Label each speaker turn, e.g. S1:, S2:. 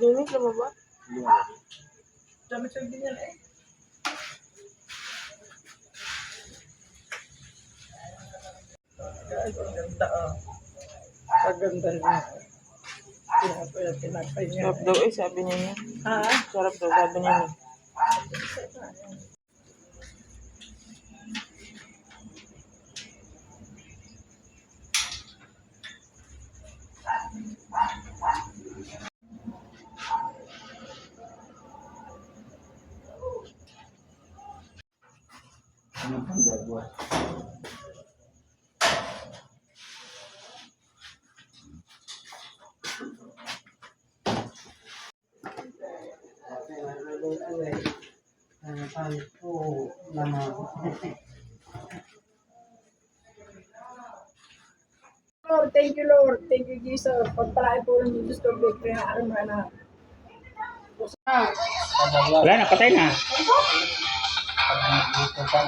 S1: Linis naman ba?
S2: Dami sa ganyan eh. Ay, ang ganda ah. Ang ganda niya. Tinapay niya.
S1: Sarap daw eh, sabi niya niya.
S2: Ha?
S1: Sarap daw, sabi niya niya.
S3: Ano pang gagawa?
S2: Lord, thank you Lord. Thank you Jesus. Pagpalain po ng Diyos ko. Kaya ano mo na.
S3: Wala na, patay na. Pag nagluto ka,